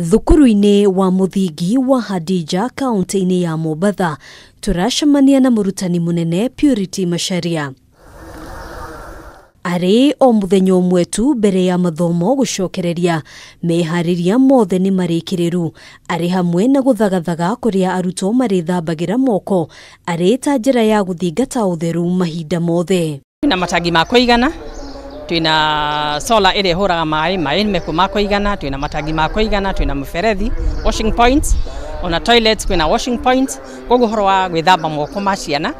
Thukuru-ini wa muthingi wa Hadija kaunti-ini ya Mombasa turacemania na murutani munene Purity Masharia. Ari o muthenya umwe tu mbere ya mathomo gucokereria Mehariria mothe ni marikiriru ari hamwe na guthagathaga kuria arutwo marithambagira moko ari ta njira ya guthingata utheru mahinda mothe. Twina matangi ma kuigana, twina solar ire huraga mai meku ma kuigana, twina matangi ma kuigana, twina mferethi, washing points, ona toilets kwina washing points, koguo horo wa gwithamba moko ma ciana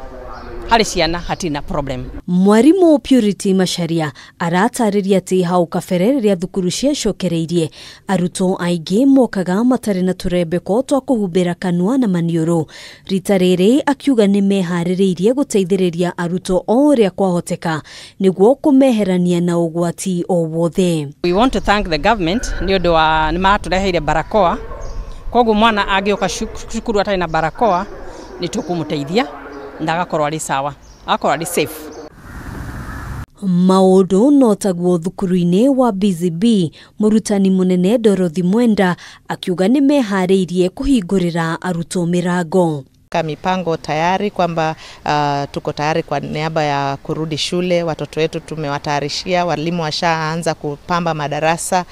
hari ciana hatina problem. Mwarimu Purity Masharia aratariria ati hau kabere riria thukuru ciacokereirie arutwo aingi mokaga matari na turembeko twa kuhumbira kanua na maniuru. Rita riri akiuga ni mehaririirie guteithiriria arutwo o uria kwahoteka niguo kumeherania na ugwati o wothe. We want to thank the government ni undu wa ni matureheire barakoa, koguo mwana agioka cukuru atari na barakoa ni tukumuteithia ndagakorwo ari sawa, akorwo ari safe. Maundu no taguo thukuru-ini wa BZB murutani munene Dorothy Mwenda akiuga ni mehariirie kuhingurira arutwo mirango. Mipango tayari kwamba tuko tayari kwa niaba ya kurudi shule. Watoto wetu tumewatayarishia, walimu washaanza kupamba madarasa,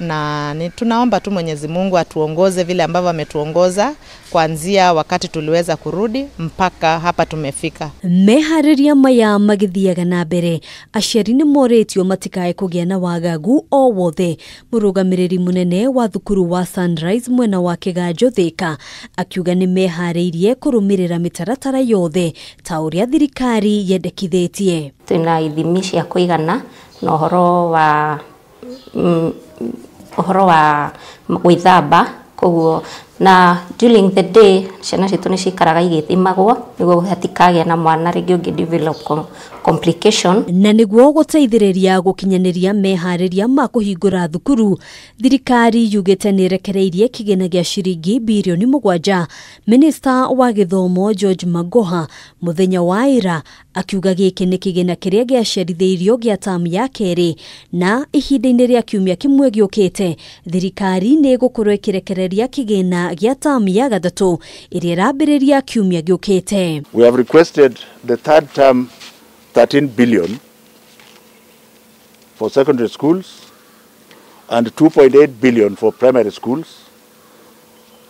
na tunaomba tu Mwenyezi Mungu atuongoze vile ambavyo ametuongoza kuanzia wakati tuliweza kurudi mpaka hapa tumefika. Mehariria maya magithiaga na mbere aciari ni moretio matikae kugia na wagagu o wothe. Murugamiriri munene wa thukuru wa Sunrise mwena wa Kiganjo Thika akiuga ni mehariirie kurumirira mitaratara yothe ta uria thirikari yendekithitie. Twina ithimi cia kuigana na uhoro wa gwithamba, koguo na during the day ciana citu ni cikaraga igithimagwo niguo hatikagia na mwana ringi ungi develop complication. Na niguo guteithiriria gukinyaniria mehariria ma kuhingura thukuru, thirikari yugite ni rekereirie kigina gia ciringi mbirioni mugwanja. Minister wa githomo George Magoha muthenya wa ira akiuga giki ni kigina kiria giaciarithirio gia tamu ya keri, na ihinda-ini ria kiumia kimwe giukite thirikari ni gukorwo ikirekereria kigina gia tamu ya gathatu iria irambiriria kiumia giukite. We have requested the third term 13 billion for secondary schools and 2.8 billion for primary schools,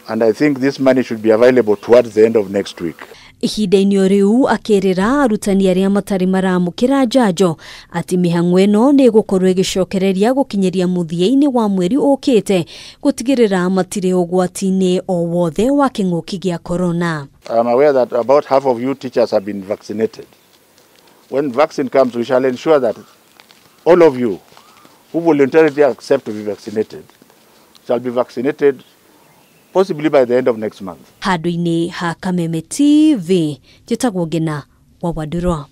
and I think this money should be available towards the end of next week. Ihinda-ini riu akirira arutani aria matari maramukira njanjo ati mihang'o ino ni gukorwo igicokereria gukinyiria muthia-ini wa mweri ukite gutigirira matire ugwati-ini o wothe wa king'uki gia corona. I am aware that about half of you teachers have been vaccinated. When vaccine comes, we shall ensure that all of you who voluntarily accept to be vaccinated shall be vaccinated possibly by the end of next month. Handu-ini ha Kameme TV, jitagwo Ngina wa Wadurwa.